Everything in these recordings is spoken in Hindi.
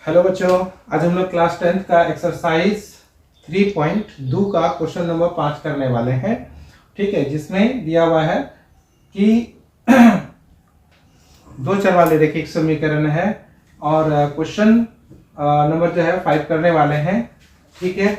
हेलो बच्चों, आज हम लोग क्लास 10 का एक्सरसाइज 3.2 का क्वेश्चन नंबर 5 करने वाले हैं। ठीक है, जिसमें दिया हुआ है कि दो चर वाले रैखिक समीकरण है और क्वेश्चन नंबर जो है 5 करने वाले हैं। ठीक है,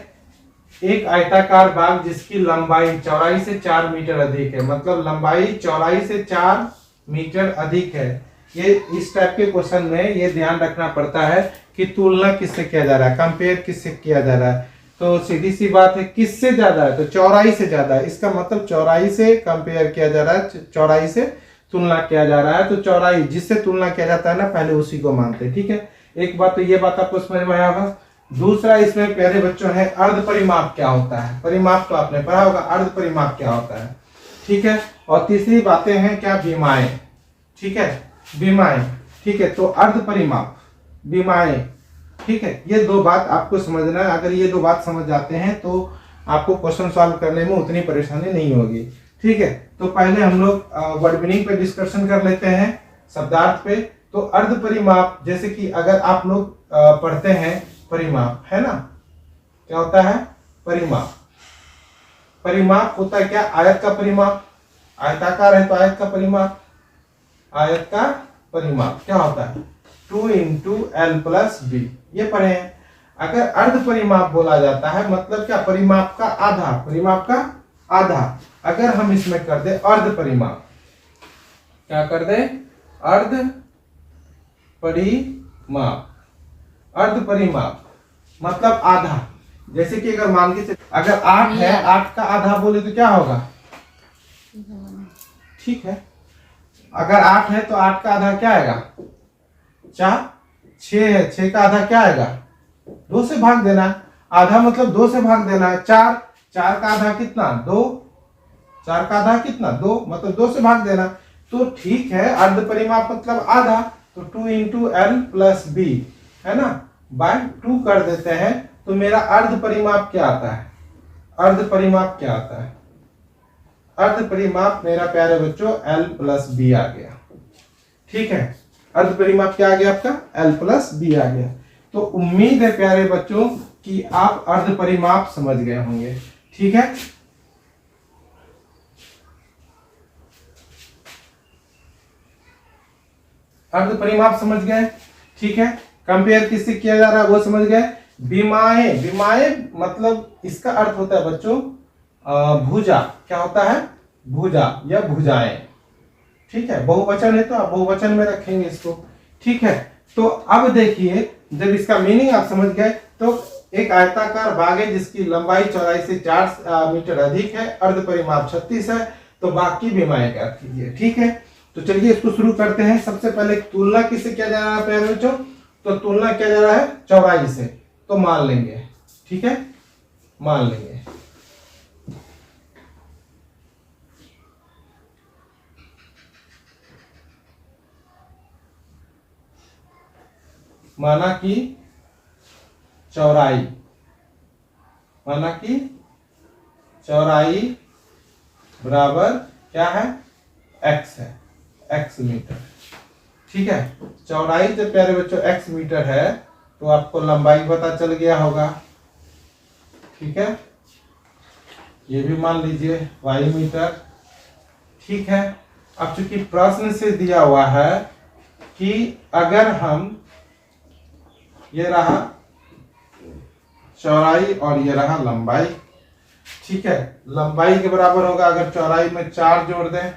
एक आयताकार बाग जिसकी लंबाई चौड़ाई से 4 मीटर अधिक है, मतलब लंबाई चौड़ाई से 4 मीटर अधिक है। ये इस टाइप के क्वेश्चन में ये ध्यान रखना पड़ता है कि तुलना किससे किया जा रहा है, कंपेयर किससे किया जा रहा है। तो सीधी सी बात है, किससे ज्यादा है तो चौड़ाई से ज्यादा है, इसका मतलब चौड़ाई से कंपेयर किया जा रहा है, चौड़ाई से तुलना किया जा रहा है। तो चौड़ाई जिससे तुलना किया जाता है ना, पहले उसी को मानते हैं। ठीक है, एक बात तो ये बात आपको समझ में आया होगा। दूसरा, इसमें प्यारे बच्चों है अर्ध परिमाप क्या होता है। परिमाप तो आपने पढ़ा होगा, अर्ध परिमाप क्या होता है। ठीक है, और तीसरी बातें हैं क्या, विमाएं। ठीक है, विमाएं। ठीक है, तो अर्ध परिमाप, विमाएं। ठीक है, ये दो बात आपको समझना है। अगर ये दो बात समझ जाते हैं तो आपको क्वेश्चन सॉल्व करने में उतनी परेशानी नहीं होगी। ठीक है, तो पहले हम लोग वर्ड मीनिंग पे डिस्कशन कर लेते हैं, शब्दार्थ पे। तो अर्ध परिमाप, जैसे कि अगर आप लोग पढ़ते हैं परिमाप, है ना, क्या होता है परिमाप। परिमाप होता है क्या, आयत का परिमाप। आयताकार है तो आयत का परिमाप। आयत का परिमाप क्या होता है, 2 × L + B, ये पढ़े हैं। अगर अर्ध परिमाप बोला जाता है मतलब क्या, परिमाप का आधा, परिमाप का आधा। अगर हम इसमें कर दे अर्ध परिमाप, क्या कर दे, अर्ध परिमाप। अर्ध परिमाप मतलब आधा। जैसे कि अगर मान के अगर 8 है, 8 का आधा बोले तो क्या होगा, ठीक है, अगर 8 है तो 8 का आधा क्या आएगा, 4। 6 है, 6 का आधा क्या आएगा, 2 से भाग देना। आधा मतलब 2 से भाग देना है। 4, 4 का आधा कितना, 2। 4 का आधा कितना, 2, मतलब 2 से भाग देना। तो ठीक है, अर्ध परिमाप मतलब आधा, तो 2 × L + B, है ना, बाय 2 कर देते हैं। तो मेरा अर्ध परिमाप क्या आता है, अर्ध परिमाप क्या आता है, अर्ध परिमाप मेरा प्यारे बच्चों L + B आ गया। ठीक है, अर्ध परिमाप क्या आ गया आपका, L + B आ गया। तो उम्मीद है प्यारे बच्चों कि आप अर्ध परिमाप समझ गए होंगे। ठीक है, अर्ध परिमाप समझ गए। ठीक है, कंपेयर किससे किया जा रहा है वो समझ गए। विमाएं, विमाएं मतलब इसका अर्थ होता है बच्चों भुजा। क्या होता है, भुजा या भुजाएं। ठीक है, बहुवचन है तो आप बहुवचन में रखेंगे इसको। ठीक है, तो अब देखिए, जब इसका मीनिंग आप समझ गए तो एक आयताकार बाग है जिसकी लंबाई चौड़ाई से 4 मीटर अधिक है, अर्ध परिमाप 36 है, तो बाग की विमाएं ज्ञात कीजिए। ठीक है, तो चलिए इसको शुरू करते हैं। सबसे पहले तुलना किससे किया जा रहा है प्यारे बच्चों, तो तुलना किया जा रहा है चौड़ाई से, तो मान लेंगे। ठीक है, मान लेंगे। माना कि चौड़ाई, माना कि चौड़ाई बराबर क्या है, x है, x मीटर। ठीक है, चौड़ाई जब प्यारे बच्चों x मीटर है तो आपको लंबाई पता चल गया होगा। ठीक है, ये भी मान लीजिए y मीटर। ठीक है, अब चूंकि प्रश्न से दिया हुआ है कि अगर हम, ये रहा चौड़ाई और ये रहा लंबाई। ठीक है, लंबाई के बराबर होगा अगर चौड़ाई में 4 जोड़ दें।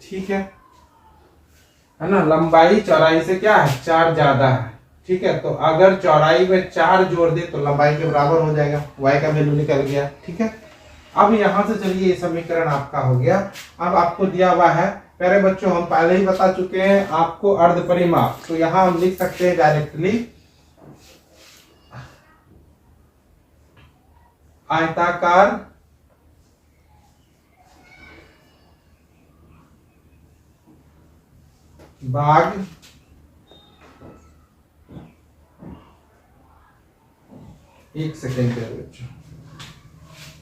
ठीक है ना, लंबाई चौड़ाई से क्या है, 4 ज्यादा है। ठीक है, तो अगर चौड़ाई में 4 जोड़ दे तो लंबाई के बराबर हो जाएगा, y का वैल्यू निकल गया। ठीक है, अब यहां से चलिए ये समीकरण आपका हो गया। अब आपको दिया हुआ है प्यारे बच्चों, हम पहले ही बता चुके हैं आपको अर्ध परिमाप, तो यहां हम लिख सकते हैं डायरेक्टली आयताकार बाग एक सेकेंड प्यारे बच्चों,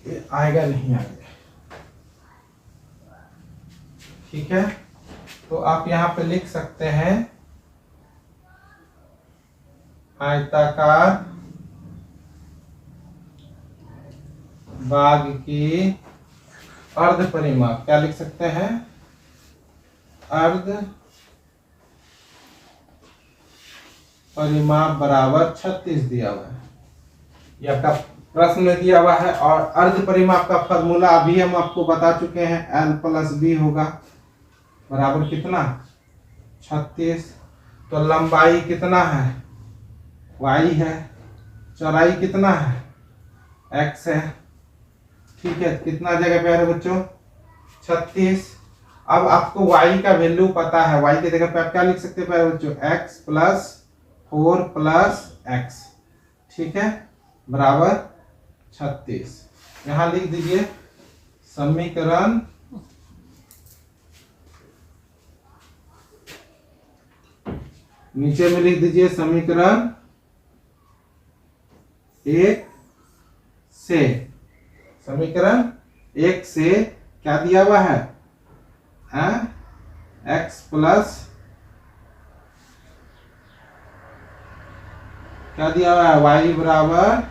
ये आएगा नहीं आएगा। ठीक है, तो आप यहां पे लिख सकते हैं आयताकार बाग की अर्ध परिमाप, क्या लिख सकते हैं, अर्ध परिमाप बराबर 36 दिया हुआ है। ये आपका प्रश्न में दिया हुआ है। और अर्ध परिमाप का फॉर्मूला अभी हम आपको बता चुके हैं, L + B होगा बराबर कितना, 36। तो लंबाई कितना है, y है, चौड़ाई कितना है, x है। ठीक है, कितना आ जाएगा प्यारे बच्चों, 36। अब आपको y का वैल्यू पता है, y की जगह पे आप क्या लिख सकते हैं प्यारे बच्चों, x + 4 + x, ठीक है, बराबर 36। यहां लिख दीजिए समीकरण नीचे में लिख दीजिए समीकरण 1 से, समीकरण 1 से क्या दिया हुआ है, x प्लस क्या दिया हुआ है, y बराबर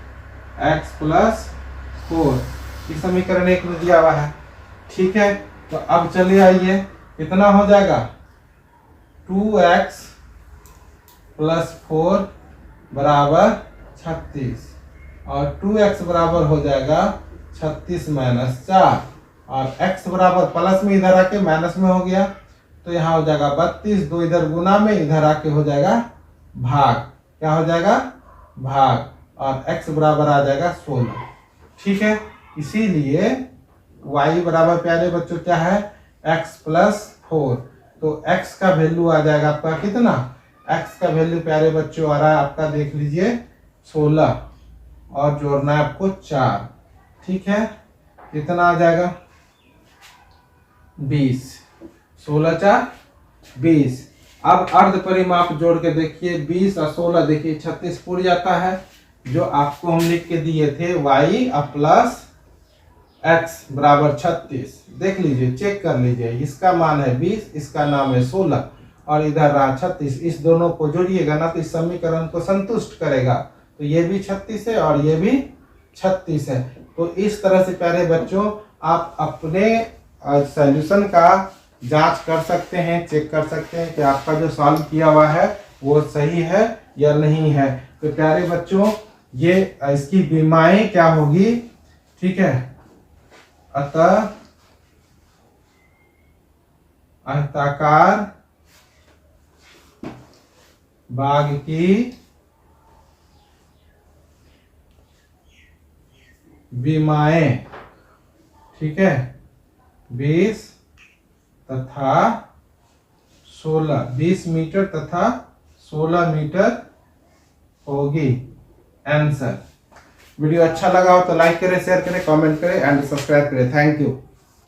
x + 4, इस समीकरण 1 में दिया हुआ है। ठीक है, तो अब चलिए आइए, कितना हो जाएगा, 2x + 4 बराबर 36, और 2x बराबर हो जाएगा 36 - 4, और x बराबर प्लस में इधर आके माइनस में हो गया, तो यहाँ हो जाएगा 32, 2 इधर गुना में, इधर आके हो जाएगा भाग, क्या हो जाएगा, भाग, और x बराबर आ जाएगा 16। ठीक है, इसीलिए y बराबर प्यारे बच्चों क्या है, x + 4, तो x का वैल्यू आ जाएगा आपका कितना, x का वैल्यू प्यारे बच्चों आ रहा है आपका, देख लीजिए 16, और जोड़ना है आपको 4। ठीक है, कितना आ जाएगा, 20, 16 × 4 = 20। अब अर्ध परिमाप जोड़ के देखिए, 20 और 16 देखिए 36 पूरी जाता है, जो आपको हम लिख के दिए थे y + x बराबर 36, देख लीजिए, चेक कर लीजिए, इसका मान है 20, इसका नाम है 16, और इधर रहा 36, इस दोनों को जोड़िएगा ना तो इस समीकरण को संतुष्ट करेगा, तो ये भी 36 है और ये भी 36 है। तो इस तरह से प्यारे बच्चों आप अपने सॉल्यूशन का जांच कर सकते हैं, चेक कर सकते हैं कि आपका जो सॉल्व किया हुआ है वो सही है या नहीं है। तो प्यारे बच्चों ये इसकी विमाएं क्या होगी, ठीक है, अतः आयताकार बाग की विमाएं, ठीक है, 20 तथा 16, 20 मीटर तथा 16 मीटर होगी आंसर। वीडियो अच्छा लगा हो तो लाइक करें, शेयर करें, कमेंट करें एंड सब्सक्राइब करें। Thank you.